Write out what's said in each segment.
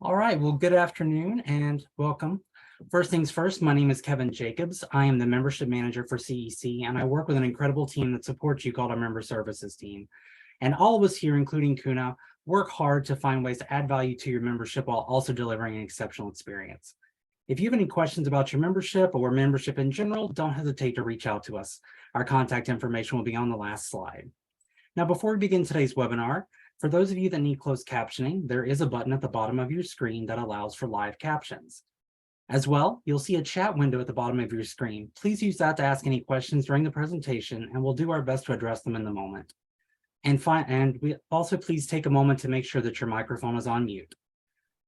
All right, well, good afternoon and welcome. First things first, my name is Kevin Jacobs. I am the membership manager for CEC, and I work with an incredible team that supports you called our member services team. And all of us here, including Kuna, work hard to find ways to add value to your membership while also delivering an exceptional experience. If you have any questions about your membership or membership in general, don't hesitate to reach out to us. Our contact information will be on the last slide. Now, before we begin today's webinar, for those of you that need closed captioning, there is a button at the bottom of your screen that allows for live captions. As well, you'll see a chat window at the bottom of your screen. Please use that to ask any questions during the presentation, and we'll do our best to address them in the moment. And we also please take a moment to make sure that your microphone is on mute.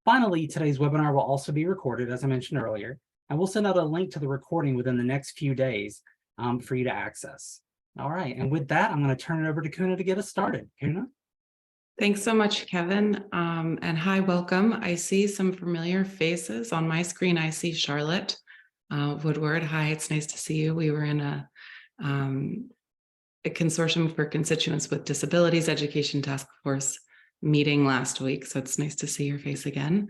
Finally, today's webinar will also be recorded, as I mentioned earlier, and we'll send out a link to the recording within the next few days for you to access. All right, and with that, I'm going to turn it over to Kuna to get us started. Kuna? Thanks so much, Kevin. And hi, welcome. I see some familiar faces on my screen. I see Charlotte Woodward. Hi, it's nice to see you. We were in a consortium for constituents with disabilities education task force meeting last week. So it's nice to see your face again.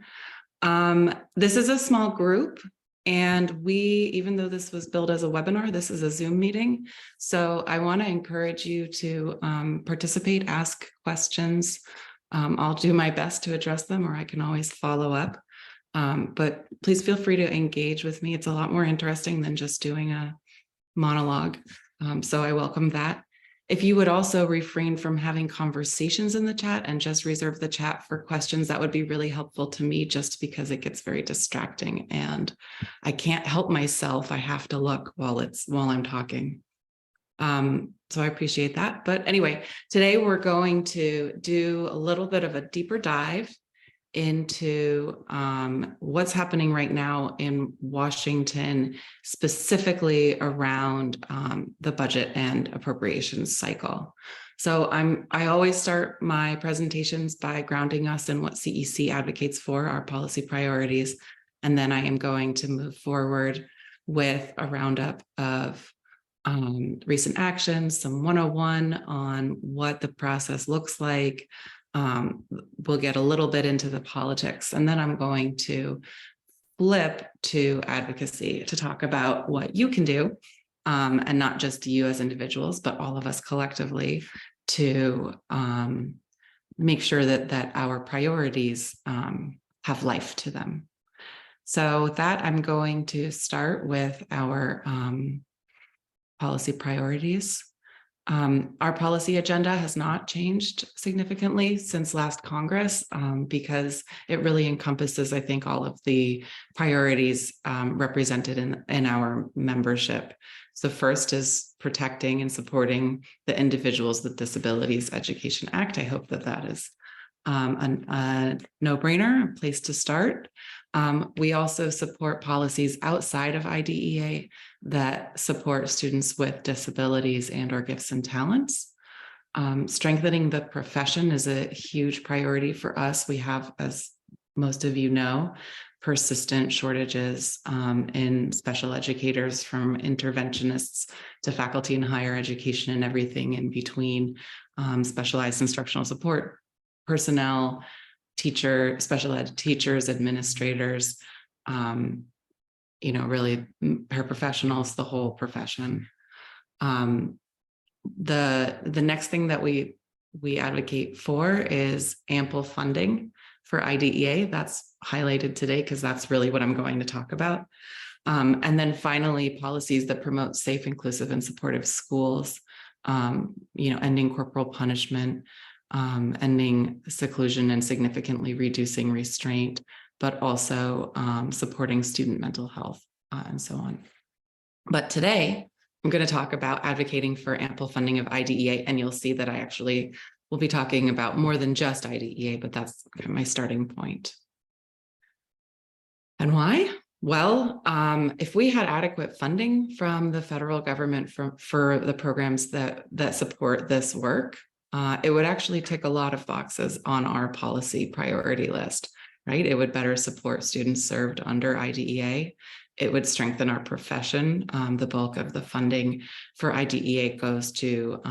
This is a small group. And even though this was billed as a webinar, this is a Zoom meeting. So I want to encourage you to participate, ask questions. I'll do my best to address them, or I can always follow up. But please feel free to engage with me. It's a lot more interesting than just doing a monologue. So I welcome that. If you would also refrain from having conversations in the chat and just reserve the chat for questions, that would be really helpful to me, just because it gets very distracting and I can't help myself. I have to look while I'm talking. So I appreciate that. But anyway, today we're going to do a little bit of a deeper dive into what's happening right now in Washington, specifically around the budget and appropriations cycle. So I always start my presentations by grounding us in what CEC advocates for, our policy priorities, and then I am going to move forward with a roundup of recent actions, some 101 on what the process looks like. We'll get a little bit into the politics, and then I'm going to flip to advocacy to talk about what you can do, and not just you as individuals, but all of us collectively, to make sure that our priorities have life to them. So with that, I'm going to start with our policy priorities. Our policy agenda has not changed significantly since last Congress, because it really encompasses, I think, all of the priorities represented in our membership. So first is protecting and supporting the Individuals with Disabilities Education Act. I hope that is a no-brainer, a place to start. We also support policies outside of IDEA that support students with disabilities and/or gifts and talents. Strengthening the profession is a huge priority for us. We have, as most of you know, persistent shortages in special educators, from interventionists to faculty in higher education and everything in between, specialized instructional support personnel, special ed teachers, administrators, really paraprofessionals, the whole profession. The next thing that we advocate for is ample funding for IDEA. That's highlighted today because that's really what I'm going to talk about. And then finally, policies that promote safe, inclusive, and supportive schools, ending corporal punishment, ending seclusion and significantly reducing restraint, but also supporting student mental health and so on. But today, I'm going to talk about advocating for ample funding of IDEA, and you'll see that I actually will be talking about more than just IDEA, but that's my starting point. And why? Well, if we had adequate funding from the federal government for the programs that support this work, it would actually tick a lot of boxes on our policy priority list, right? It would better support students served under IDEA. It would strengthen our profession. The bulk of the funding for IDEA goes to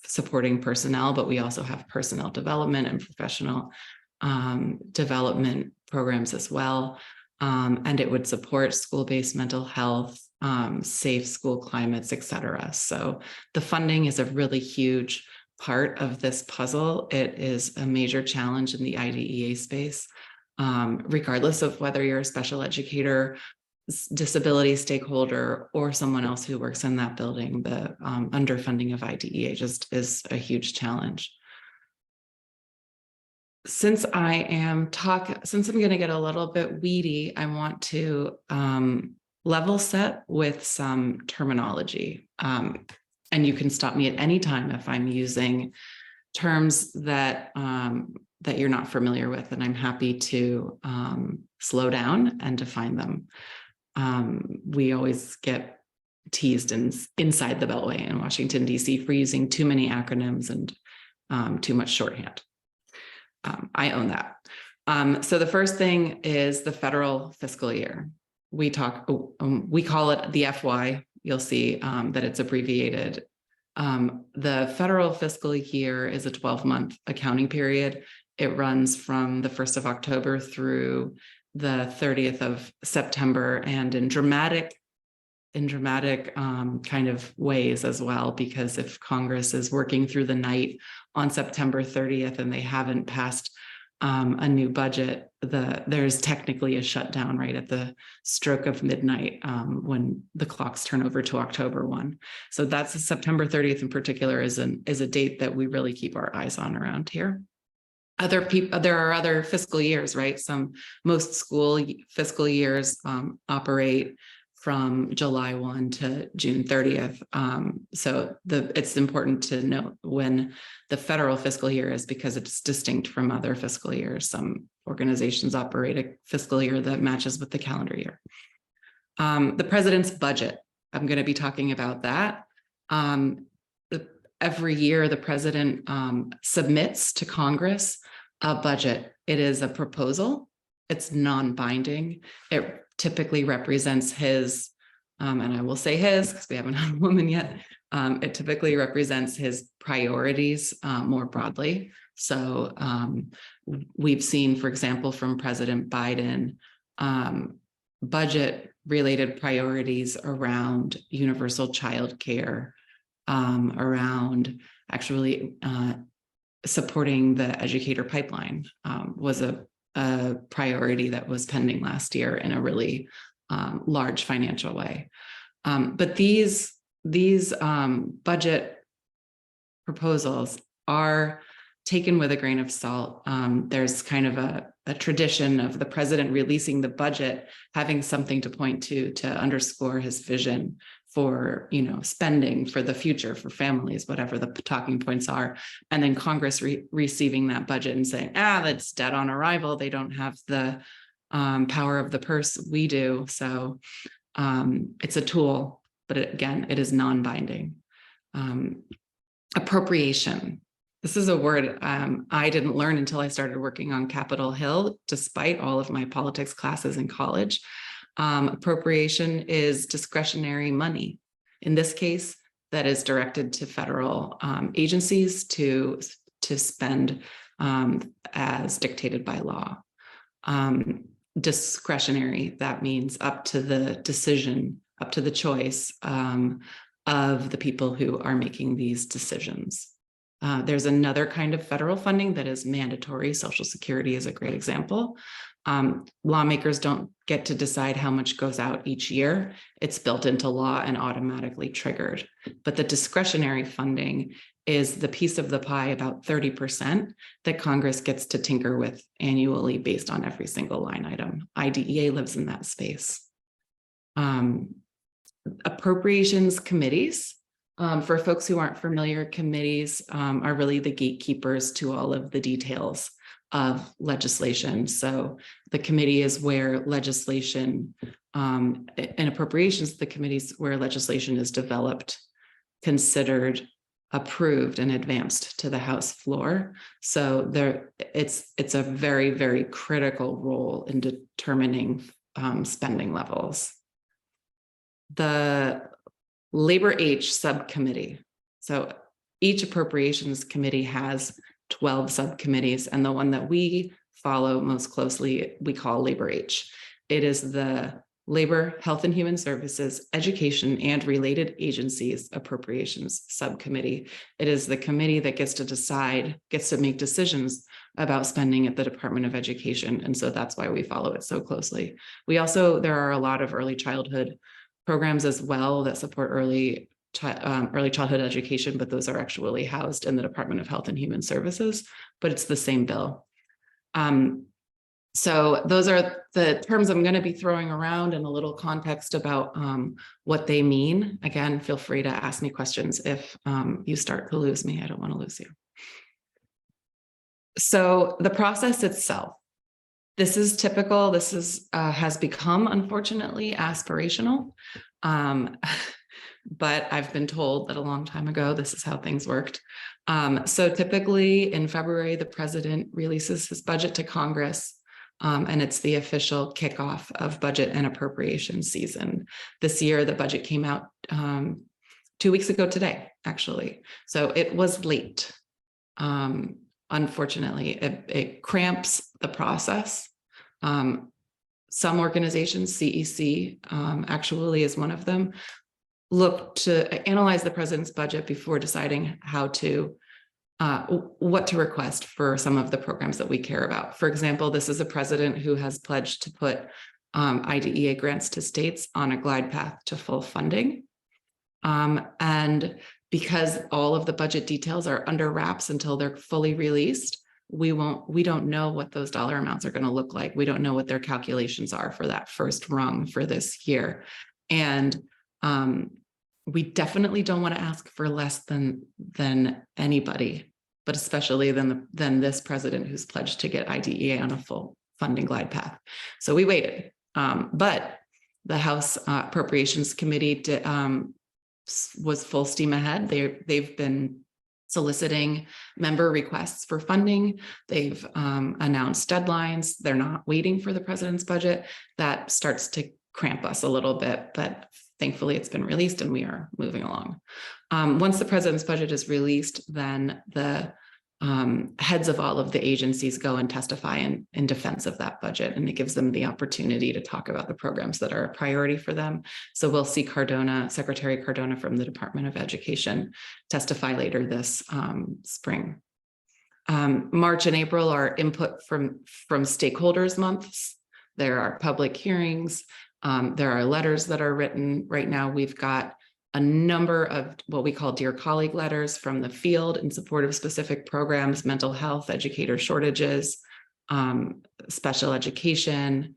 supporting personnel, but we also have personnel development and professional development programs as well. And it would support school-based mental health, safe school climates, et cetera. So the funding is a really huge part of this puzzle. It is a major challenge in the IDEA space, regardless of whether you're a special educator, disability stakeholder, or someone else who works in that building. The underfunding of IDEA just is a huge challenge. Since I'm going to get a little bit weedy, I want to level set with some terminology. And you can stop me at any time if I'm using terms that that you're not familiar with, and I'm happy to slow down and define them. We always get teased inside the Beltway in Washington, D.C. for using too many acronyms and too much shorthand. I own that. So the first thing is the federal fiscal year. We call it the FY. You'll see that it's abbreviated. The federal fiscal year is a 12-month accounting period. It runs from the 1st of October through the 30th of September, and in dramatic kind of ways as well, because if Congress is working through the night on September 30th and they haven't passed a new budget, there's technically a shutdown right at the stroke of midnight when the clocks turn over to October 1. So that's September 30th in particular is a date that we really keep our eyes on around here. There are other fiscal years, right? Most school fiscal years operate from July 1 to June 30th. So it's important to note when the federal fiscal year is, because it's distinct from other fiscal years. Some organizations operate a fiscal year that matches with the calendar year. The president's budget, I'm going to be talking about that. Every year, the president submits to Congress a budget. It is a proposal. It's non-binding. It typically represents his, and I will say his because we haven't had a woman yet. It typically represents his priorities more broadly. So we've seen, for example, from President Biden, budget-related priorities around universal child care, around actually supporting the educator pipeline was a priority that was pending last year in a really large financial way. But these budget proposals are taken with a grain of salt. There's kind of a tradition of the president releasing the budget, having something to point to underscore his vision for, spending for the future, for families, whatever the talking points are. And then Congress receiving that budget and saying, that's dead on arrival. They don't have the power of the purse we do. So it's a tool, but it is non-binding. Appropriation. This is a word I didn't learn until I started working on Capitol Hill, despite all of my politics classes in college. Appropriation is discretionary money. In this case, that is directed to federal agencies to spend as dictated by law. Discretionary, that means up to the decision, up to the choice of the people who are making these decisions. There's another kind of federal funding that is mandatory. Social Security is a great example. Lawmakers don't get to decide how much goes out each year. It's built into law and automatically triggered. But the discretionary funding is the piece of the pie, about 30%, that Congress gets to tinker with annually based on every single line item. IDEA lives in that space. Appropriations committees. For folks who aren't familiar, committees are really the gatekeepers to all of the details of legislation. So the committee is where legislation, in appropriations, the committees where legislation is developed, considered, approved, and advanced to the House floor. So it's a very, very critical role in determining spending levels. The Labor H subcommittee. So each appropriations committee has 12 subcommittees, and the one that we follow most closely, we call Labor H. It is the Labor, Health and Human Services, Education and Related Agencies Appropriations Subcommittee. It is the committee that gets to make decisions about spending at the Department of Education. And so that's why we follow it so closely. There are a lot of early childhood programs as well that support early childhood education, but those are actually housed in the Department of Health and Human Services, but it's the same bill. So those are the terms I'm going to be throwing around, and a little context about what they mean. Again, feel free to ask me questions if you start to lose me. I don't want to lose you. So the process itself, this is typical. This is has become, unfortunately, aspirational. But I've been told that a long time ago, this is how things worked. So typically in February, the president releases his budget to Congress. And it's the official kickoff of budget and appropriation season. This year, the budget came out 2 weeks ago today, actually. So it was late. Unfortunately, it cramps the process. Some organizations, CEC actually is one of them, look to analyze the president's budget before deciding what to request for some of the programs that we care about. For example, this is a president who has pledged to put IDEA grants to states on a glide path to full funding. And because all of the budget details are under wraps until they're fully released, we don't know what those dollar amounts are going to look like. We don't know what their calculations are for that first rung for this year. And we definitely don't want to ask for less than anybody, but especially than this president who's pledged to get IDEA on a full funding glide path. So we waited, but the House Appropriations Committee was full steam ahead. They've been soliciting member requests for funding. They've announced deadlines. They're not waiting for the president's budget. That starts to cramp us a little bit, but thankfully it's been released and we are moving along. Once the president's budget is released, then the heads of all of the agencies go and testify in defense of that budget, and it gives them the opportunity to talk about the programs that are a priority for them. So we'll see Secretary Cardona from the Department of Education testify later this spring. March and April are input from stakeholders months. There are public hearings. There are letters that are written. Right now, we've got a number of what we call Dear Colleague letters from the field in support of specific programs, mental health, educator shortages, special education,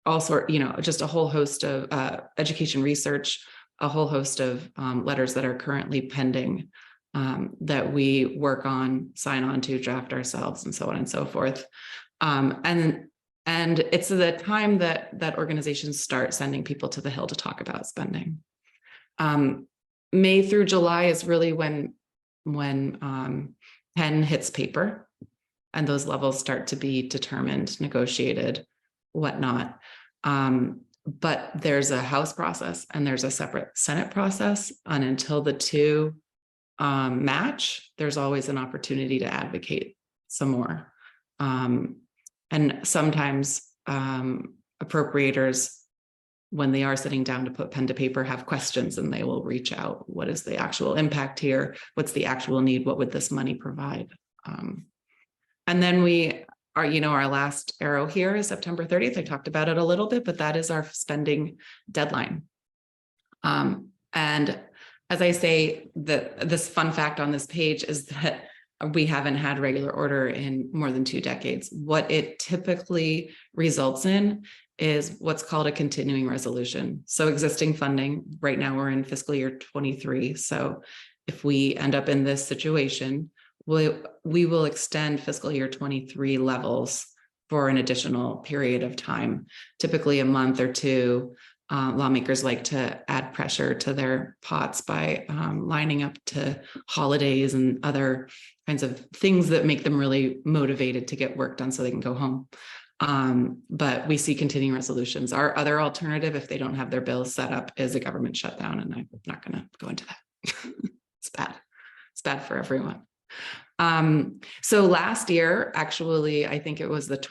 just a whole host of education research, a whole host of letters that are currently pending that we work on, sign on to, draft ourselves, and so on and so forth. And it's the time that organizations start sending people to the Hill to talk about spending. May through July is really when pen hits paper and those levels start to be determined, negotiated, whatnot. But there's a House process and there's a separate Senate process. And until the two match, there's always an opportunity to advocate some more. And sometimes appropriators, when they are sitting down to put pen to paper, have questions and they will reach out. What is the actual impact here? What's the actual need? What would this money provide? And then our last arrow here is September 30th. I talked about it a little bit, but that is our spending deadline. And as I say, this fun fact on this page is that we haven't had regular order in more than 2 decades. What it typically results in is what's called a continuing resolution. So existing funding, right now we're in fiscal year 23. So if we end up in this situation, we will extend fiscal year 23 levels for an additional period of time, typically a month or two. Lawmakers like to add pressure to their pots by lining up to holidays and other kinds of things that make them really motivated to get work done so they can go home. But we see continuing resolutions. Our other alternative, if they don't have their bills set up, is a government shutdown, and I'm not going to go into that. It's bad. It's bad for everyone. So last year, actually, I think it was the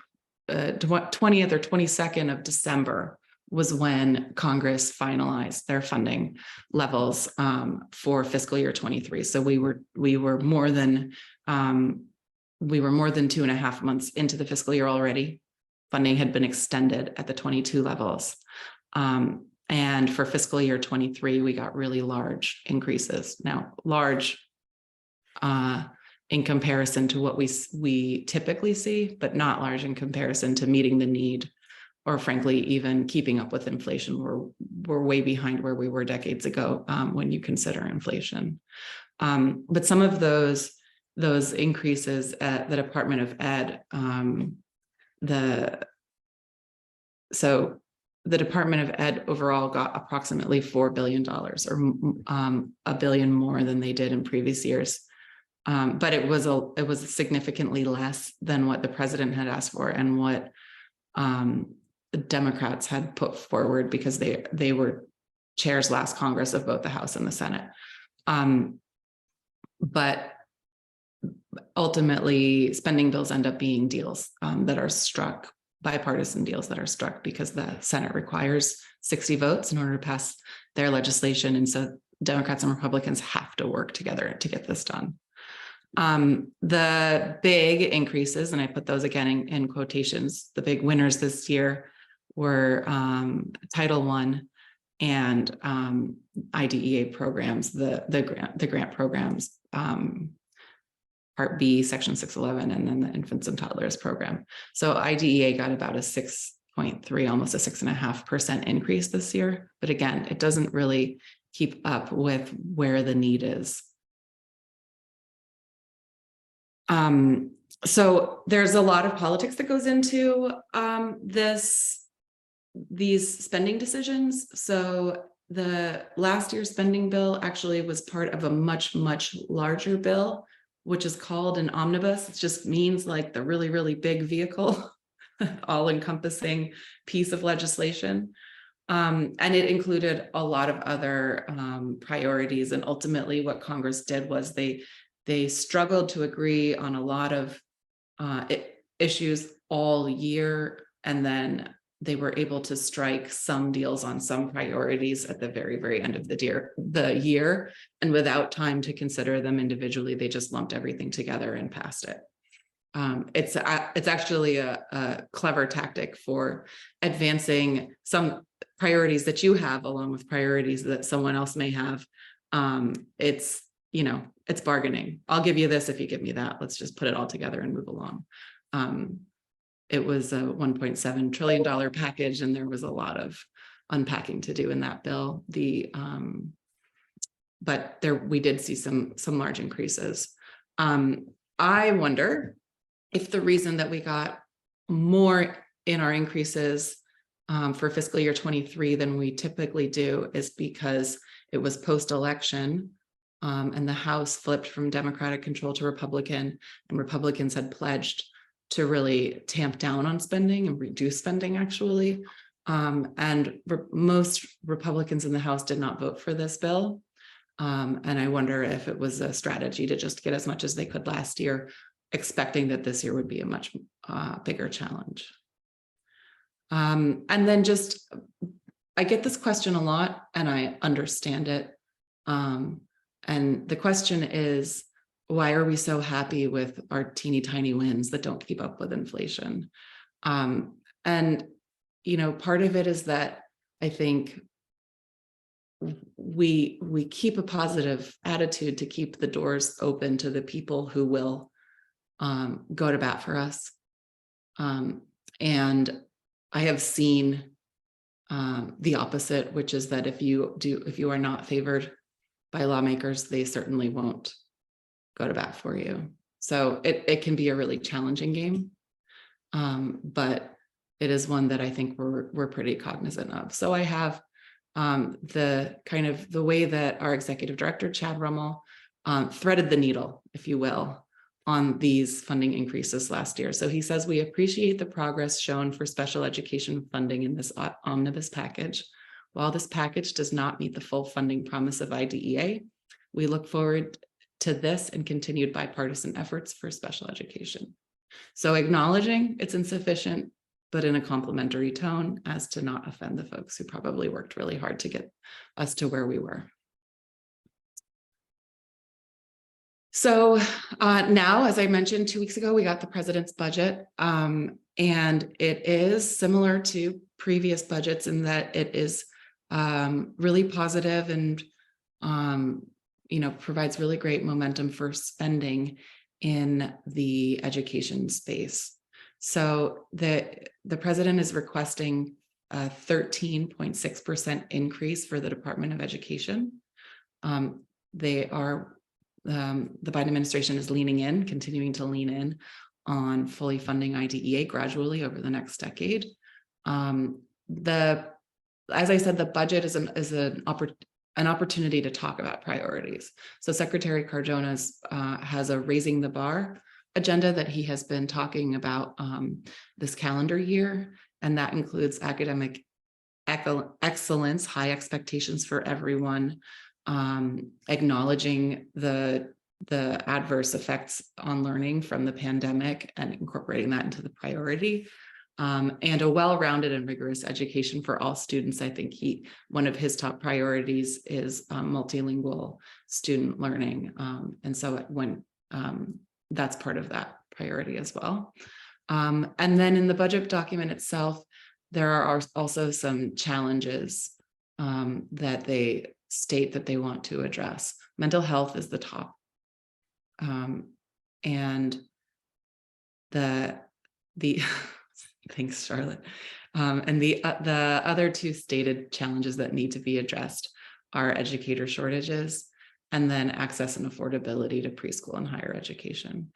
20th or 22nd of December was when Congress finalized their funding levels for fiscal year 23. So we were more than 2.5 months into the fiscal year already. Funding had been extended at the 22 levels. And for fiscal year 23, we got really large increases. Now, large in comparison to what we typically see, but not large in comparison to meeting the need, or frankly, even keeping up with inflation. We're way behind where we were decades ago when you consider inflation. But some of those increases at the Department of Ed, the Department of Ed overall got approximately $4 billion, or $1 billion more than they did in previous years. But it was significantly less than what the president had asked for and what the Democrats had put forward, because they were chairs last Congress of both the House and the Senate. But ultimately, spending bills end up being deals that are struck, bipartisan deals that are struck, because the Senate requires 60 votes in order to pass their legislation. And so Democrats and Republicans have to work together to get this done. The big increases, and I put those again in quotations, the big winners this year were Title I and IDEA programs, the grant programs, Part B, Section 611, and then the infants and toddlers program. So IDEA got about a 6.3, almost a 6.5% increase this year. But again, it doesn't really keep up with where the need is. So there's a lot of politics that goes into these spending decisions. So the last year's spending bill actually was part of a much, much larger bill, which is called an omnibus. It just means like the really, really big vehicle, all-encompassing piece of legislation. And it included a lot of other priorities. And ultimately what Congress did was they struggled to agree on a lot of issues all year, and then they were able to strike some deals on some priorities at the very, very end of the year, and without time to consider them individually, they just lumped everything together and passed it. It's actually a clever tactic for advancing some priorities that you have, along with priorities that someone else may have. It's bargaining. I'll give you this if you give me that. Let's just put it all together and move along. It was a $1.7 trillion package, and there was a lot of unpacking to do in that bill. But we did see some large increases. I wonder if the reason that we got more in our increases for fiscal year 23 than we typically do is because it was post-election. And the House flipped from Democratic control to Republican, and Republicans had pledged to really tamp down on spending and reduce spending, actually. And most Republicans in the House did not vote for this bill. And I wonder if it was a strategy to just get as much as they could last year, expecting that this year would be a much bigger challenge. And then I get this question a lot, and I understand it. And the question is, why are we so happy with our teeny tiny wins that don't keep up with inflation? And, part of it is that I think we keep a positive attitude to keep the doors open to the people who will go to bat for us. And I have seen the opposite, which is that if you are not favored by lawmakers, they certainly won't go to bat for you. So it can be a really challenging game, but it is one that I think we're pretty cognizant of. So I have the way that our executive director, Chad Rummel, threaded the needle, if you will, on these funding increases last year. So he says, we appreciate the progress shown for special education funding in this omnibus package. While this package does not meet the full funding promise of IDEA, we look forward to this and continued bipartisan efforts for special education. So acknowledging it's insufficient, but in a complimentary tone as to not offend the folks who probably worked really hard to get us to where we were. So now, as I mentioned 2 weeks ago, we got the president's budget, and it is similar to previous budgets in that it is really positive and provides really great momentum for spending in the education space. So the president is requesting a 13.6% increase for the Department of Education. The Biden administration is continuing to lean in on fully funding IDEA gradually over the next decade. As I said, the budget is an opportunity to talk about priorities. So Secretary Cardona has a raising the bar agenda that he has been talking about this calendar year, and that includes academic excellence, high expectations for everyone, acknowledging the adverse effects on learning from the pandemic and incorporating that into the priority, and a well-rounded and rigorous education for all students. I think one of his top priorities is multilingual student learning, and so that's part of that priority as well. And then in the budget document itself, there are also some challenges that they state that they want to address. Mental health is the top. And the thanks, Charlotte. And the other two stated challenges that need to be addressed are educator shortages and then access and affordability to preschool and higher education.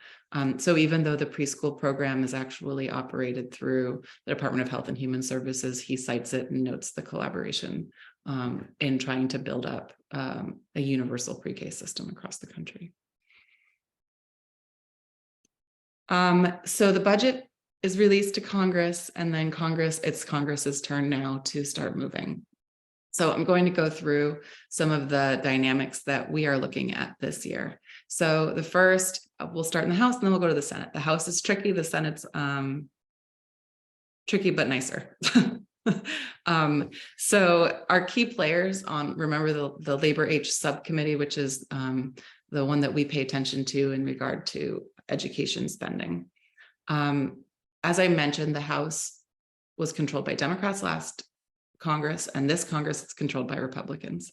So even though the preschool program is actually operated through the Department of Health and Human Services, he cites it and notes the collaboration in trying to build up a universal pre-K system across the country. So the budget is released to Congress, and then it's Congress's turn now to start moving. So I'm going to go through some of the dynamics that we are looking at this year. So the first, we'll start in the House, and then we'll go to the Senate. The House is tricky. The Senate's tricky, but nicer. So our key players remember the Labor H Subcommittee, which is the one that we pay attention to in regard to education spending. As I mentioned, the House was controlled by Democrats last Congress, and this Congress is controlled by Republicans.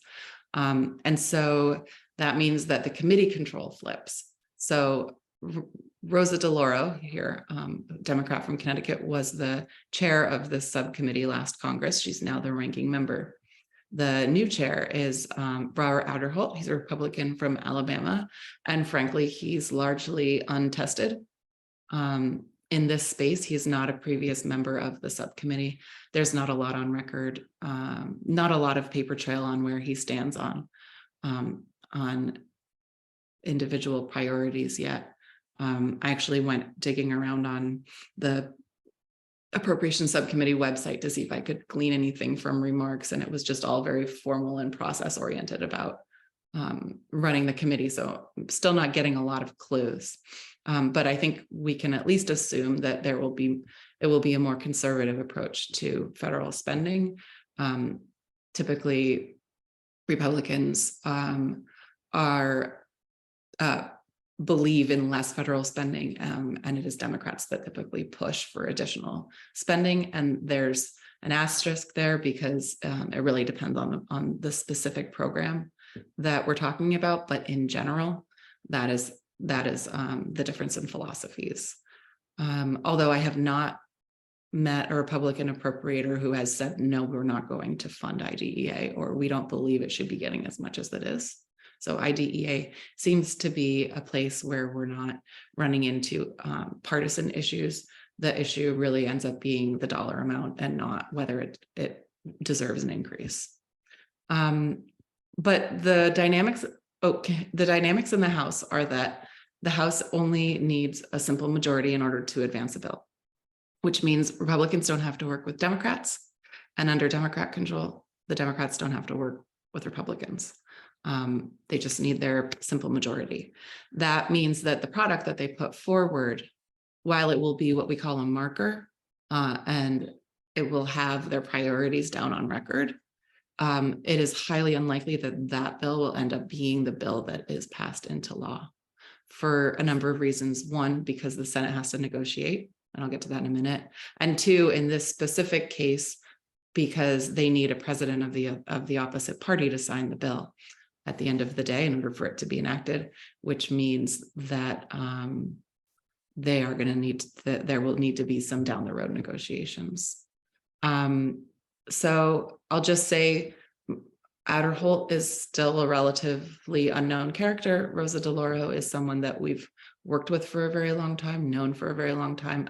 And so that means that the committee control flips. So Rosa DeLauro here, Democrat from Connecticut, was the chair of this subcommittee last Congress. She's now the ranking member. The new chair is Brower Outerholt. He's a Republican from Alabama. And frankly, he's largely untested in this space. He's not a previous member of the subcommittee. There's not a lot on record, not a lot of paper trail on where he stands on individual priorities yet. I actually went digging around on the Appropriations Subcommittee website to see if I could glean anything from remarks, and it was just all very formal and process oriented about running the committee. So I'm still not getting a lot of clues, but I think we can at least assume that it will be a more conservative approach to federal spending. Typically, Republicans believe in less federal spending, and it is Democrats that typically push for additional spending. And there's an asterisk there because it really depends on the specific program that we're talking about. But in general, that is the difference in philosophies. Although I have not met a Republican appropriator who has said, no, we're not going to fund IDEA, or we don't believe it should be getting as much as it is. So IDEA seems to be a place where we're not running into partisan issues. The issue really ends up being the dollar amount and not whether it deserves an increase. But the dynamics in the House are that the House only needs a simple majority in order to advance a bill, which means Republicans don't have to work with Democrats, and under Democrat control, the Democrats don't have to work with Republicans. They just need their simple majority. That means that the product that they put forward, while it will be what we call a marker, and it will have their priorities down on record, it is highly unlikely that that bill will end up being the bill that is passed into law for a number of reasons. One, because the Senate has to negotiate, and I'll get to that in a minute. And two, in this specific case, because they need a president of the opposite party to sign the bill at the end of the day in order for it to be enacted, which means that they are going to need that there will need to be some down the road negotiations. So I'll just say Adderholt is still a relatively unknown character. Rosa DeLauro is someone that we've worked with for a very long time, known for a very long time.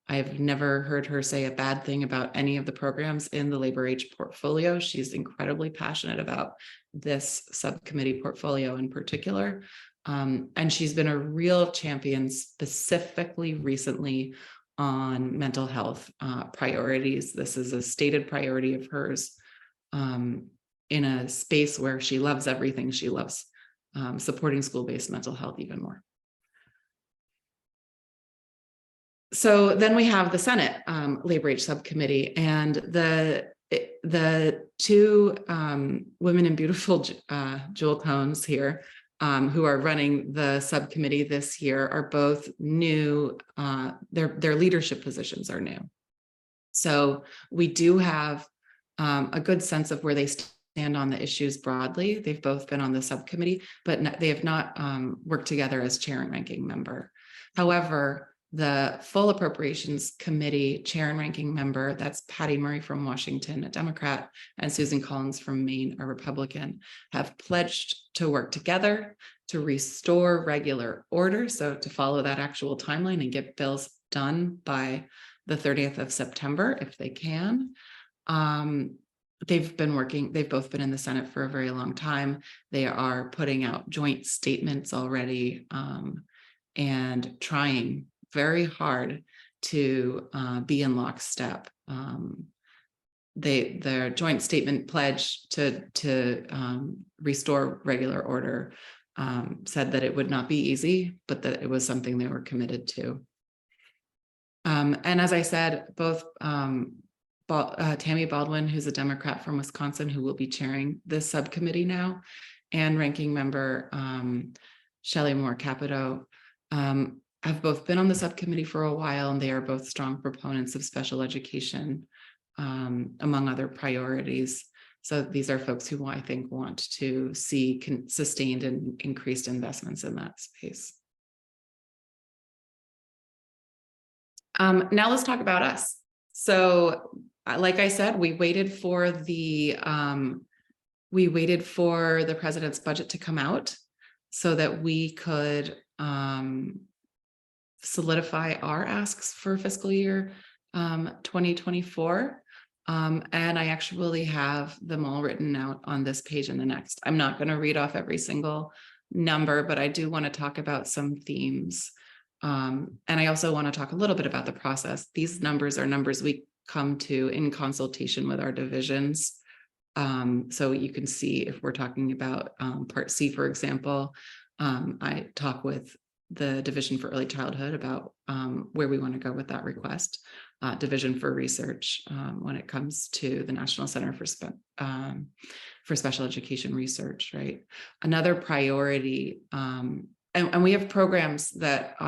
I've never heard her say a bad thing about any of the programs in the labor age portfolio. She's incredibly passionate about this subcommittee portfolio in particular. And she's been a real champion, specifically recently on mental health priorities. This is a stated priority of hers in a space where she loves everything. She loves supporting school-based mental health even more. So then we have the Senate Labor Age Subcommittee, and the two women in beautiful jewel tones here who are running the subcommittee this year are both new. Their leadership positions are new. So we do have a good sense of where they stand on the issues broadly. They've both been on the subcommittee, but they have not worked together as chair and ranking member. However, the full Appropriations Committee chair and ranking member, that's Patty Murray from Washington, a Democrat, and Susan Collins from Maine, a Republican, have pledged to work together to restore regular order. So to follow that actual timeline and get bills done by the 30th of September, if they can. They've both been in the Senate for a very long time. They are putting out joint statements already and trying very hard to be in lockstep. Their joint statement pledge to restore regular order said that it would not be easy, but that it was something they were committed to. And as I said, both Tammy Baldwin, who's a Democrat from Wisconsin, who will be chairing this subcommittee now, and ranking member Shelley Moore Capito, have both been on the subcommittee for a while, and they are both strong proponents of special education, among other priorities. So these are folks who I think want to see sustained and increased investments in that space. Now let's talk about us. So like I said, we waited for the president's budget to come out so that we could solidify our asks for fiscal year 2024. And I actually have them all written out on this page and the next. I'm not going to read off every single number, but I do want to talk about some themes. And I also want to talk a little bit about the process. These numbers are numbers we come to in consultation with our divisions. So you can see if we're talking about Part C, for example, I talk with the Division for Early Childhood about where we want to go with that request. Division for Research when it comes to the National Center for Special Education Research, right? Another priority, and we have programs that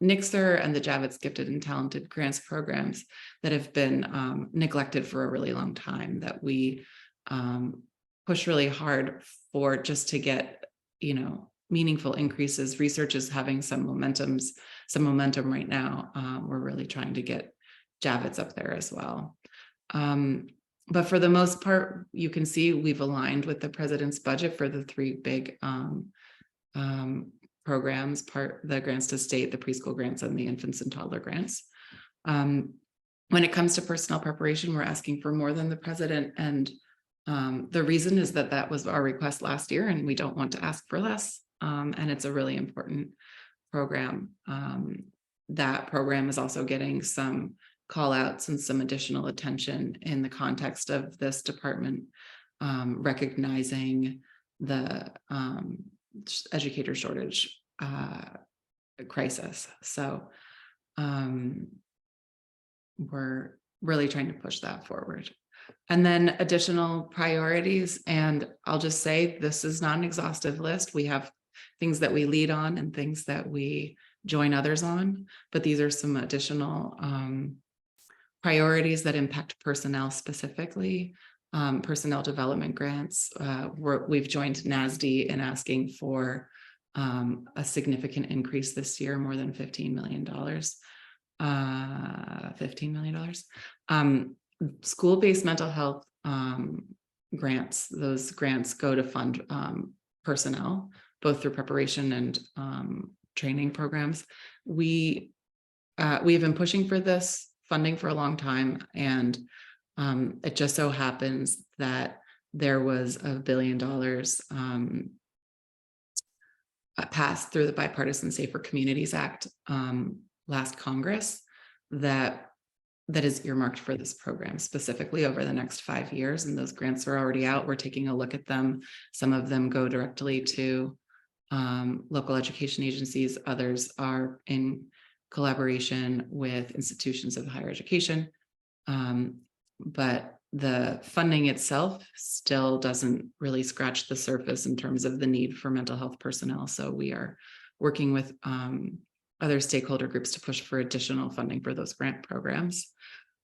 NICSR and the Javits Gifted and Talented Grants programs that have been neglected for a really long time, that we push really hard for just to get, meaningful increases. Research is having some momentum right now. We're really trying to get Javits up there as well. But for the most part, you can see we've aligned with the president's budget for the three big programs, the grants to state, the preschool grants, and the infants and toddler grants. When it comes to personnel preparation, we're asking for more than the president. And the reason is that was our request last year, and we don't want to ask for less. And it's a really important program. That program is also getting some call outs and some additional attention in the context of this department recognizing the educator shortage crisis. So we're really trying to push that forward. And then additional priorities, and I'll just say this is not an exhaustive list. We have things that we lead on and things that we join others on, but these are some additional priorities that impact personnel specifically. Personnel development grants. We've joined NASD in asking for a significant increase this year, more than $15 million. $15 million. School-based mental health grants. Those grants go to fund personnel, both through preparation and training programs. We have been pushing for this funding for a long time, and it just so happens that there was $1 billion passed through the Bipartisan Safer Communities Act last Congress that is earmarked for this program specifically over the next 5 years. And those grants are already out. We're taking a look at them. Some of them go directly to local education agencies. Others are in collaboration with institutions of higher education. But the funding itself still doesn't really scratch the surface in terms of the need for mental health personnel. So we are working with other stakeholder groups to push for additional funding for those grant programs.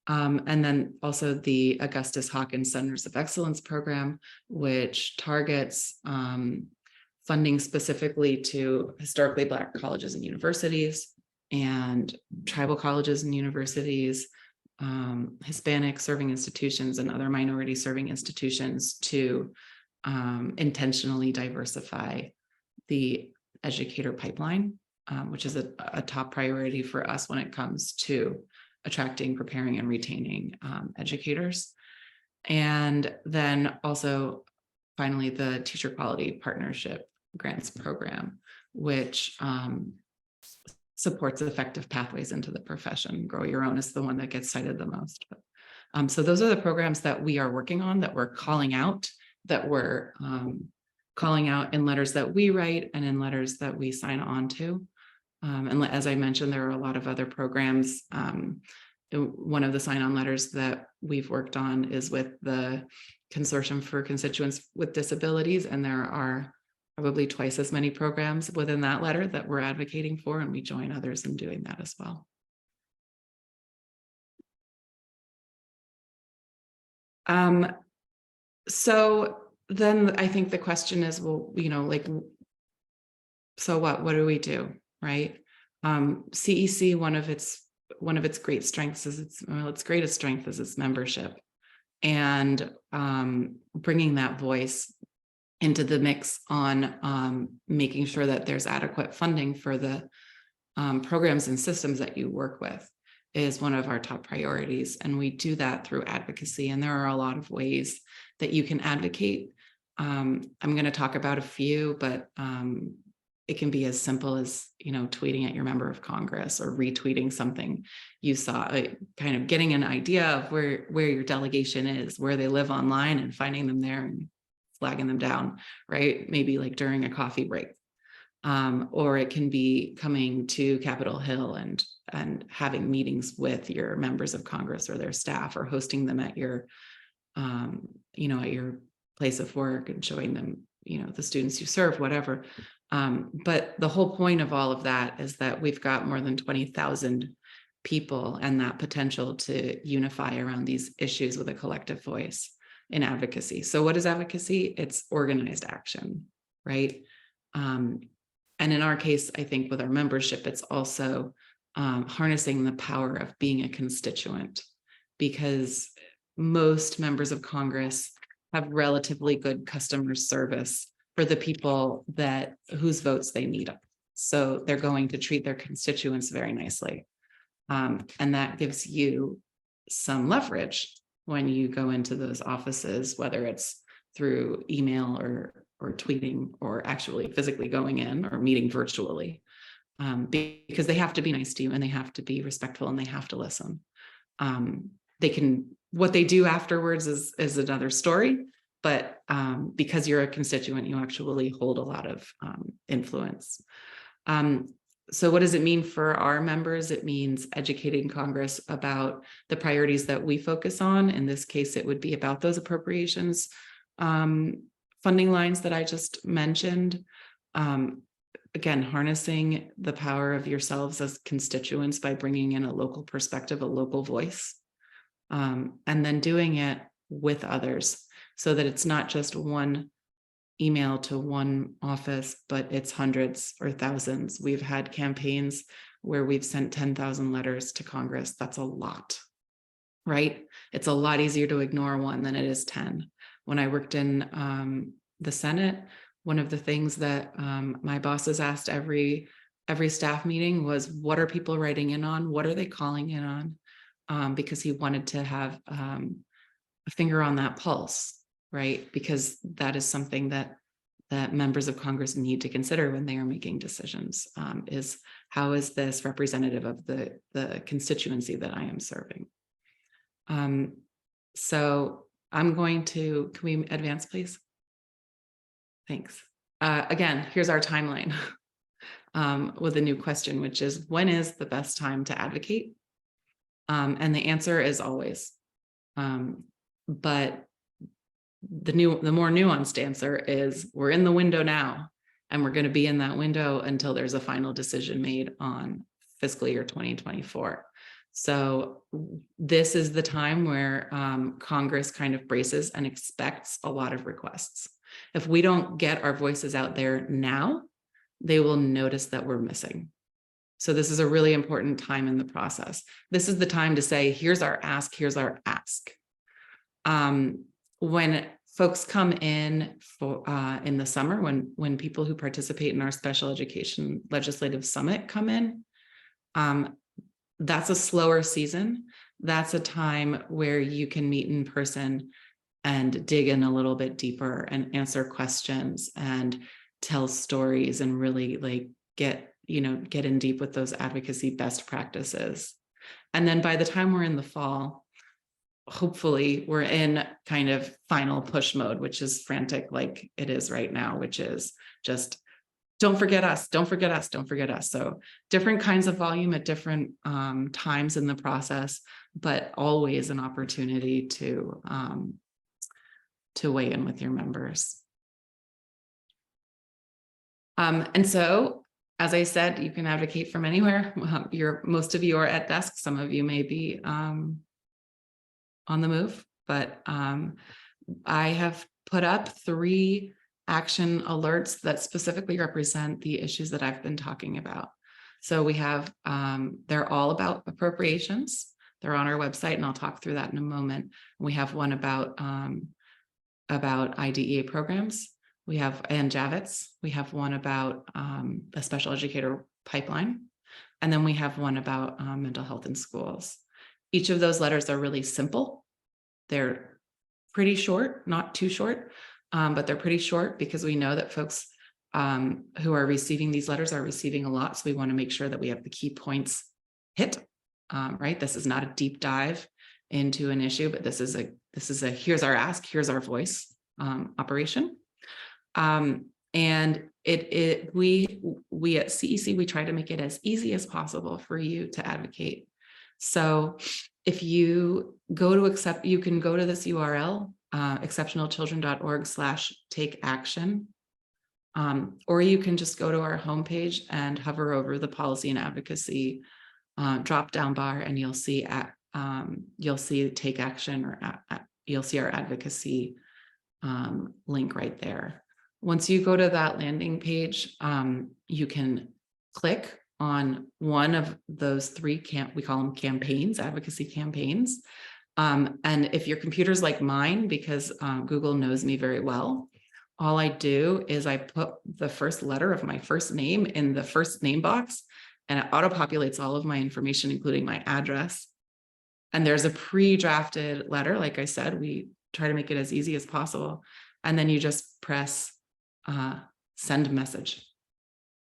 And then also the Augustus Hawkins Centers of Excellence program, which targets funding specifically to historically Black colleges and universities and tribal colleges and universities, Hispanic serving institutions and other minority serving institutions to intentionally diversify the educator pipeline, which is a top priority for us when it comes to attracting, preparing, and retaining educators. And then also, finally, the Teacher Quality Partnership Grants Program, which supports effective pathways into the profession. Grow Your Own is the one that gets cited the most. But, so those are the programs that we are working on, that we're calling out, in letters that we write and in letters that we sign on to. And as I mentioned, there are a lot of other programs. One of the sign-on letters that we've worked on is with the Consortium for Constituents with Disabilities, and there are probably twice as many programs within that letter that we're advocating for, and we join others in doing that as well. So then I think the question is, well, so what do we do, right? CEC, one of its great strengths is its greatest strength is its membership, and bringing that voice into the mix on making sure that there's adequate funding for the programs and systems that you work with is one of our top priorities. And we do that through advocacy. And there are a lot of ways that you can advocate. I'm going to talk about a few, but it can be as simple as, tweeting at your member of Congress or retweeting something you saw, kind of getting an idea of where your delegation is, where they live online, and finding them there and flagging them down, right? Maybe like during a coffee break. Or it can be coming to Capitol Hill and having meetings with your members of Congress or their staff, or hosting them at your, at your place of work and showing them, the students you serve, whatever. But the whole point of all of that is that we've got more than 20,000 people and that potential to unify around these issues with a collective voice in advocacy. So what is advocacy? It's organized action, right? And in our case, I think with our membership, it's also harnessing the power of being a constituent, because most members of Congress have relatively good customer service for the people whose votes they need. So they're going to treat their constituents very nicely. And that gives you some leverage when you go into those offices, whether it's through email or tweeting, or actually physically going in or meeting virtually, because they have to be nice to you, and they have to be respectful, and they have to listen. What they do afterwards is another story. but because you're a constituent, you actually hold a lot of influence. So what does it mean for our members? It means educating Congress about the priorities that we focus on. In this case, it would be about those appropriations funding lines that I just mentioned. Again, harnessing the power of yourselves as constituents by bringing in a local perspective, a local voice, and then doing it with others so that it's not just one email to one office, but it's hundreds or thousands. We've had campaigns where we've sent 10,000 letters to Congress. That's a lot, right? It's a lot easier to ignore one than it is 10. When I worked in the Senate, one of the things that my bosses asked every staff meeting was, what are people writing in on? What are they calling in on? Because he wanted to have a finger on that pulse, right? Because that is something that members of Congress need to consider when they are making decisions, is how is this representative of the constituency that I am serving? So I'm going to, can we advance, please? Thanks. Again, here's our timeline with a new question, which is, when is the best time to advocate? And the answer is always. But the more nuanced answer is, we're in the window now, and we're going to be in that window until there's a final decision made on fiscal year 2024. So this is the time where Congress kind of braces and expects a lot of requests. If we don't get our voices out there now, they will notice that we're missing. So this is a really important time in the process. This is the time to say, here's our ask, here's our ask. When folks come in for in the summer, when people who participate in our special education legislative summit come in, that's a slower season. That's a time where you can meet in person and dig in a little bit deeper and answer questions and tell stories and really like get in deep with those advocacy best practices. And then by the time we're in the fall, hopefully we're in kind of final push mode, which is frantic like it is right now, which is just, don't forget us, don't forget us, don't forget us. So different kinds of volume at different times in the process, but always an opportunity to weigh in with your members. And so, as I said, you can advocate from anywhere. Most of you are at desk. Some of you may be on the move, but I have put up 3 action alerts that specifically represent the issues that I've been talking about. So we have, they're all about appropriations. They're on our website, and I'll talk through that in a moment. We have one about IDEA programs. We have, and JAVITS. We have one about the special educator pipeline. And then we have one about mental health in schools. Each of those letters are really simple. They're pretty short, not too short, but they're pretty short because we know that folks who are receiving these letters are receiving a lot. So we want to make sure that we have the key points hit, right? This is not a deep dive into an issue, but this is a here's our ask, here's our voice operation. And we at CEC, we try to make it as easy as possible for you to advocate. So if you go to you can go to this URL, exceptionalchildren.org/take-action, or you can just go to our homepage and hover over the policy and advocacy drop-down bar, and you'll see take action, or you'll see our advocacy link right there. Once you go to that landing page, you can click on one of those 3 we call them campaigns, advocacy campaigns. And if your computer's like mine, because Google knows me very well, all I do is I put the first letter of my first name in the first name box, and it auto-populates all of my information, including my address. And there's a pre-drafted letter. Like I said, we try to make it as easy as possible. And then you just press send message.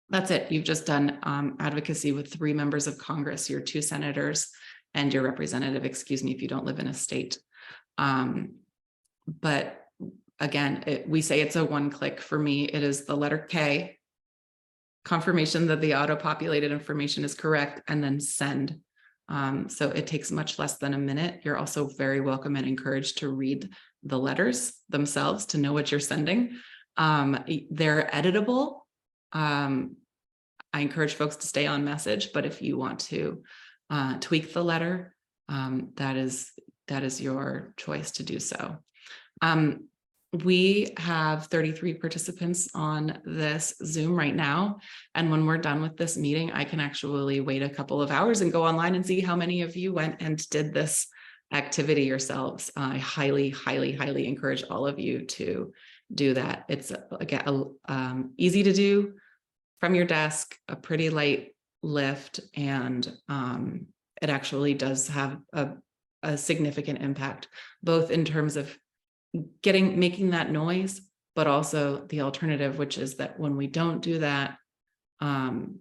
That's it. You've just done advocacy with 3 members of Congress, your 2 senators, and your representative, excuse me, if you don't live in a state. But again, we say it's a one click. For me, it is the letter K, confirmation that the auto-populated information is correct, and then send. So it takes much less than a minute. You're also very welcome and encouraged to read the letters themselves to know what you're sending. They're editable. I encourage folks to stay on message, but if you want to tweak the letter, that is your choice to do so. We have 33 participants on this Zoom right now. And when we're done with this meeting, I can actually wait a couple of hours and go online and see how many of you went and did this activity yourselves. I highly, highly, highly encourage all of you to do that. It's again, easy to do from your desk, a pretty light lift, and it actually does have a significant impact, both in terms of making that noise, but also the alternative, which is that when we don't do that,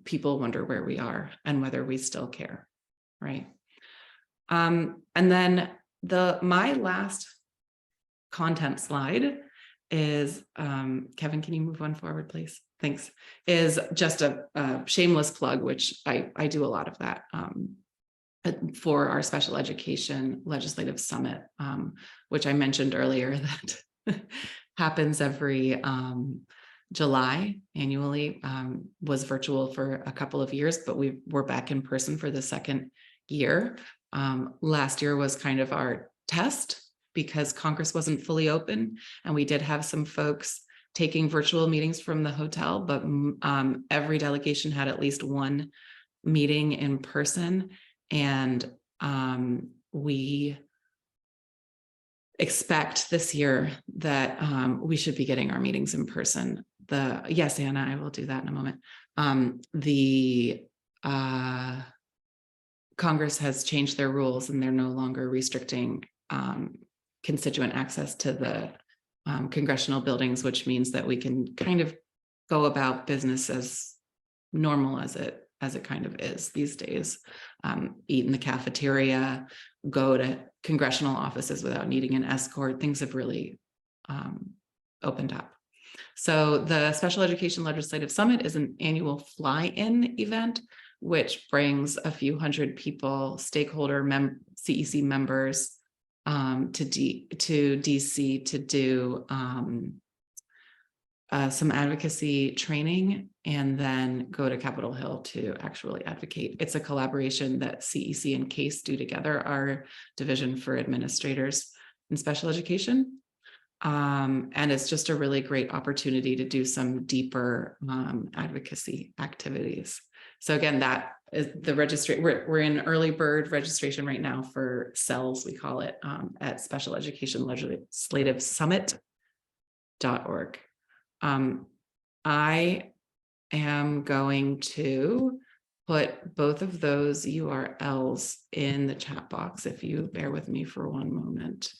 people wonder where we are and whether we still care, right? And then my last content slide is, Kevin, can you move one forward, please? Thanks. Is just a shameless plug, which I do a lot of that for our special education legislative summit, which I mentioned earlier that happens every July annually, was virtual for a couple of years, but we're back in person for the second year. Last year was kind of our test because Congress wasn't fully open, and we did have some folks taking virtual meetings from the hotel, but every delegation had at least one meeting in person. And we expect this year that we should be getting our meetings in person. Yes, Anna, I will do that in a moment. The Congress has changed their rules, and they're no longer restricting constituent access to the congressional buildings, which means that we can kind of go about business as normal as it kind of is these days. Eat in the cafeteria, go to congressional offices without needing an escort. Things have really opened up. So the Special Education Legislative Summit is an annual fly-in event, which brings a few hundred people, stakeholder CEC members to DC to do some advocacy training, and then go to Capitol Hill to actually advocate. It's a collaboration that CEC and CASE do together, our Division for Administrators in Special Education. And it's just a really great opportunity to do some deeper advocacy activities. So again, that is the registration. We're in early bird registration right now for CELS, we call it, at Special Education Legislative Summit.org. I am going to put both of those URLs in the chat box if you bear with me for one moment.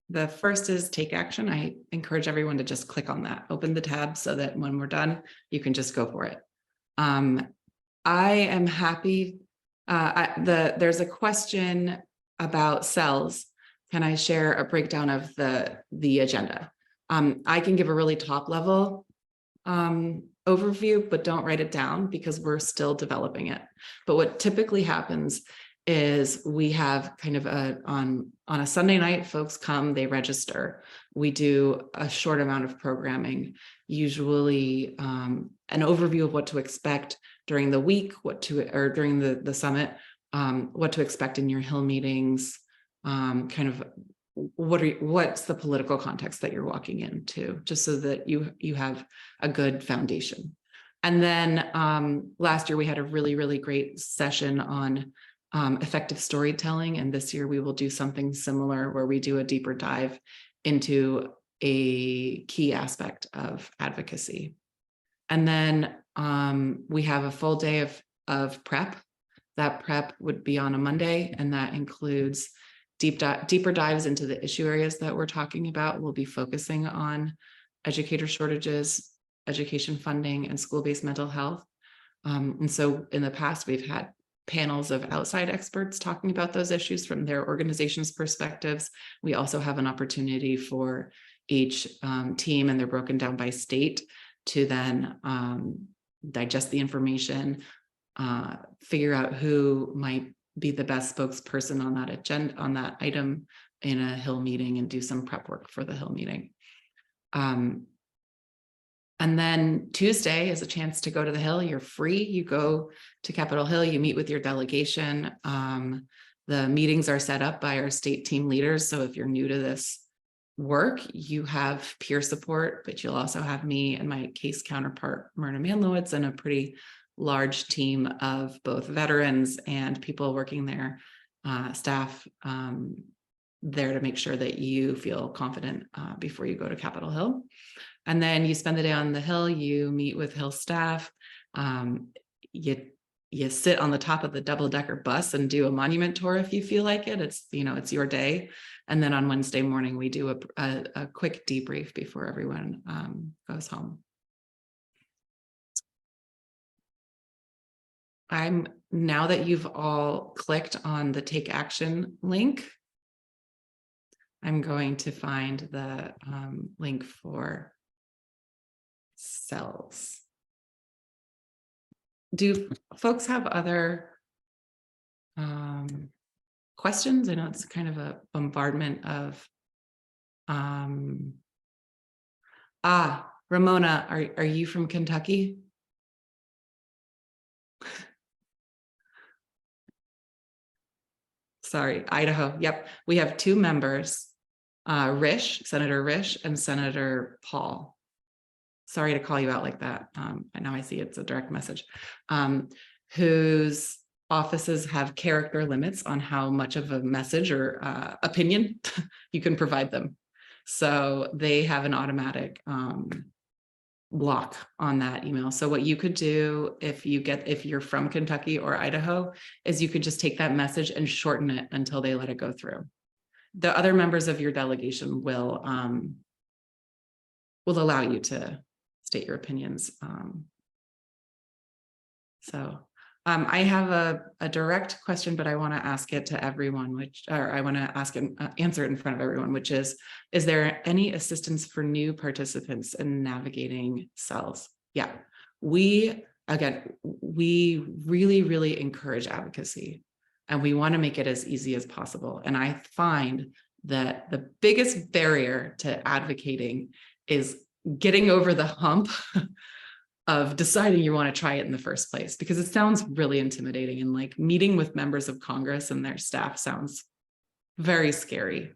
The first is take action. I encourage everyone to just click on that, open the tab so that when we're done, you can just go for it. I am happy. There's a question about CELS. Can I share a breakdown of the agenda? I can give a really top level overview, but don't write it down because we're still developing it. But what typically happens is we have kind of on a Sunday night, folks come, they register. We do a short amount of programming, usually an overview of what to expect during the week, during the summit, what to expect in your Hill meetings, kind of what's the political context that you're walking into, just so that you have a good foundation. And then last year we had a really, really great session on effective storytelling. And this year we will do something similar where we do a deeper dive into a key aspect of advocacy. And then we have a full day of prep. That prep would be on a Monday, and that includes deeper dives into the issue areas that we're talking about. We'll be focusing on educator shortages, education funding and school-based mental health. And so in the past, we've had panels of outside experts talking about those issues from their organization's perspectives. We also have an opportunity for each team, and they're broken down by state, to then digest the information, figure out who might be the best spokesperson on that agenda, on that item in a Hill meeting, and do some prep work for the Hill meeting. And then Tuesday is a chance to go to the Hill. You're free. You go to Capitol Hill, you meet with your delegation. The meetings are set up by our state team leaders. So if you're new to this work, you have peer support, but you'll also have me and my case counterpart, Myrna Manlowitz, and a pretty large team of both veterans and people working there, staff there to make sure that you feel confident before you go to Capitol Hill. And then you spend the day on the Hill, you meet with Hill staff, you sit on the top of the double-decker bus and do a monument tour if you feel like it. It's, you know, it's your day. And then on Wednesday morning, we do a quick debrief before everyone goes home. Now that you've all clicked on the Take Action link, I'm going to find the link for cells. Do folks have other questions? I know it's kind of a bombardment of Ramona, are you from Kentucky? Sorry, Idaho. Yep, we have two members, Senator Risch and Senator Paul. Sorry to call you out like that. I know I see it's a direct message, whose offices have character limits on how much of a message or opinion you can provide them. So they have an automatic block on that email. So what you could do if you're from Kentucky or Idaho is you could just take that message and shorten it until they let it go through. The other members of your delegation will allow you to state your opinions. I have a direct question, but I want to ask it to everyone, I want to ask it, answer it in front of everyone, which is there any assistance for new participants in navigating cells? Yeah, we really, really encourage advocacy, and we want to make it as easy as possible. And I find that the biggest barrier to advocating is getting over the hump of deciding you want to try it in the first place, because it sounds really intimidating, and like meeting with members of Congress and their staff sounds very scary.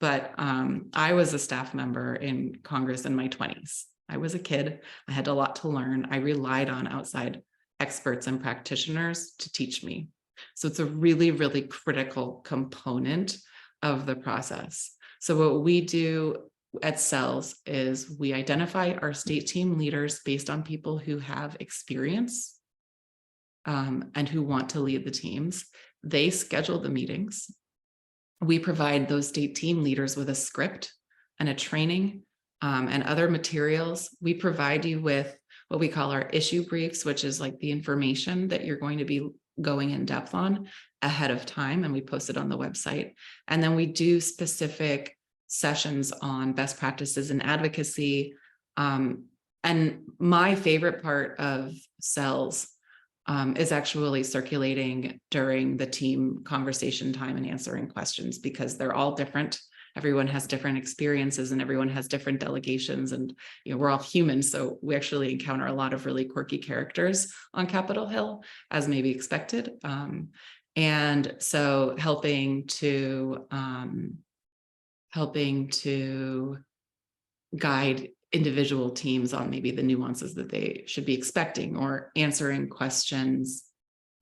But I was a staff member in Congress in my 20s. I was a kid. I had a lot to learn. I relied on outside experts and practitioners to teach me. So it's a really, really critical component of the process. So what we do at CELS is we identify our state team leaders based on people who have experience and who want to lead the teams. They schedule the meetings. We provide those state team leaders with a script and a training and other materials. We provide you with what we call our issue briefs, which is like the information that you're going to be going in depth on ahead of time, and we post it on the website. And then we do specific sessions on best practices in advocacy. And my favorite part of CELS is actually circulating during the team conversation time and answering questions, because they're all different. Everyone has different experiences and everyone has different delegations, and we're all human. So we actually encounter a lot of really quirky characters on Capitol Hill, as may be expected. And so helping to guide individual teams on maybe the nuances that they should be expecting, or answering questions.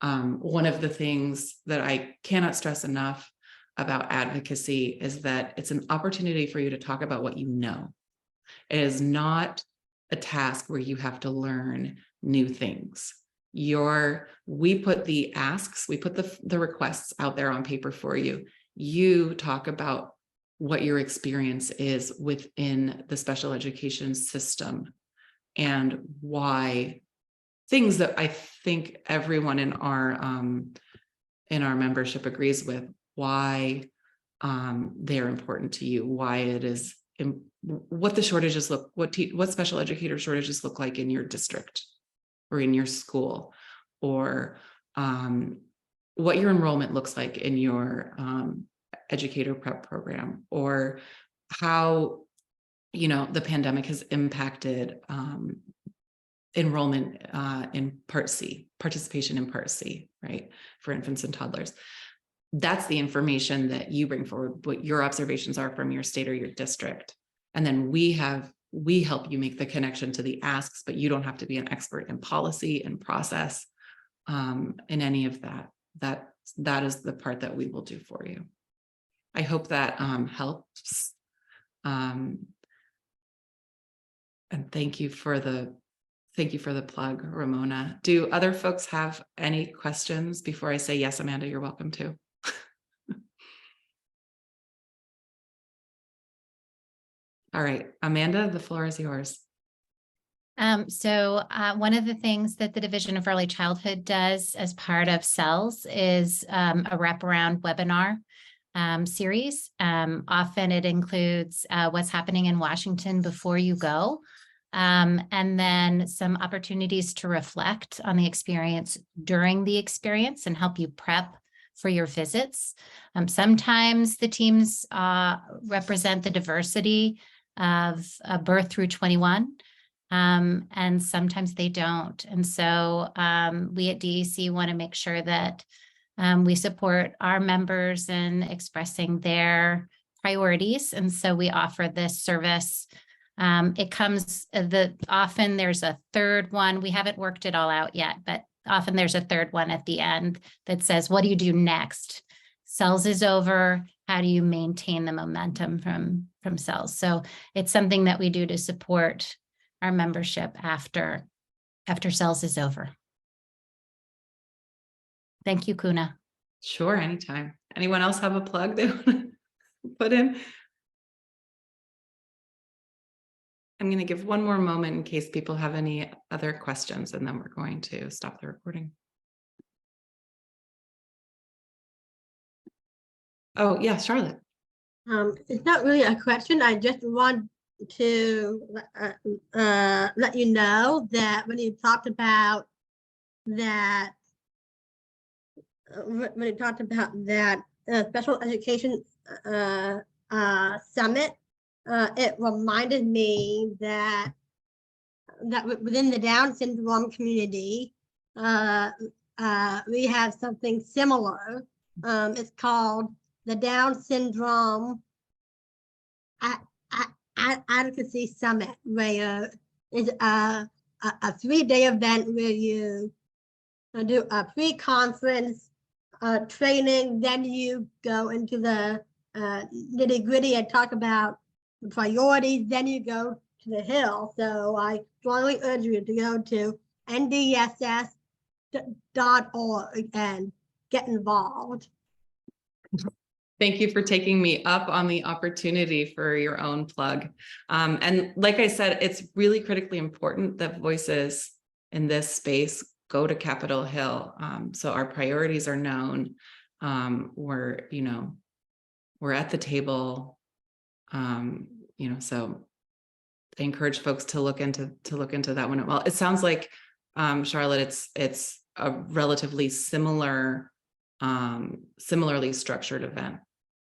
One of the things that I cannot stress enough about advocacy is that it's an opportunity for you to talk about what you know. It is not a task where you have to learn new things. We put the asks, we put the requests out there on paper for you. You talk about what your experience is within the special education system and why things that I think everyone in our membership agrees with, why they're important to you, why it is, what the shortages look, what special educator shortages look like in your district or in your school, or what your enrollment looks like in your educator prep program, or how, you know, the pandemic has impacted enrollment in Part C, participation in Part C, right, for infants and toddlers. That's the information that you bring forward, what your observations are from your state or your district. And then we help you make the connection to the asks, but you don't have to be an expert in policy and process in any of that. That is the part that we will do for you. I hope that helps. And thank you for the plug, Ramona. Do other folks have any questions before I say yes, Amanda, you're welcome to? All right, Amanda, the floor is yours. So one of the things that the Division of Early Childhood does as part of CELS is a wraparound webinar series. Often it includes what's happening in Washington before you go, and then some opportunities to reflect on the experience during the experience and help you prep for your visits. Sometimes the teams represent the diversity of birth through 21. And sometimes they don't. And so we at DEC want to make sure that we support our members in expressing their priorities. And so we offer this service. It comes, often there's a third one. We haven't worked it all out yet, but often there's a third one at the end that says, what do you do next? CELS is over. How do you maintain the momentum from CELS? So it's something that we do to support our membership after CELS is over. Thank you, Kuna. Sure, anytime. Anyone else have a plug they want to put in? I'm going to give one more moment in case people have any other questions, and then we're going to stop the recording. Oh, yeah, Charlotte. It's not really a question. I just want to let you know that when you talked about that, special education summit, it reminded me that within the Down syndrome community, we have something similar. It's called the Down Syndrome Advocacy Summit, where it's a 3-day event where you do a pre-conference training, then you go into the nitty-gritty and talk about the priorities, then you go to the Hill. So I strongly urge you to go to ndss.org and get involved. Thank you for taking me up on the opportunity for your own plug. And like I said, it's really critically important that voices in this space go to Capitol Hill. So our priorities are known. We're at the table. So I encourage folks to look into that one. Well, it sounds like, Charlotte, it's a relatively similarly structured event,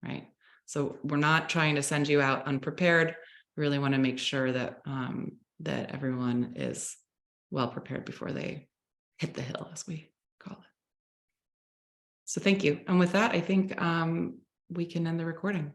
right? So we're not trying to send you out unprepared. We really want to make sure that that everyone is well prepared before they hit the hill, as we call it. So thank you. And with that, I think we can end the recording.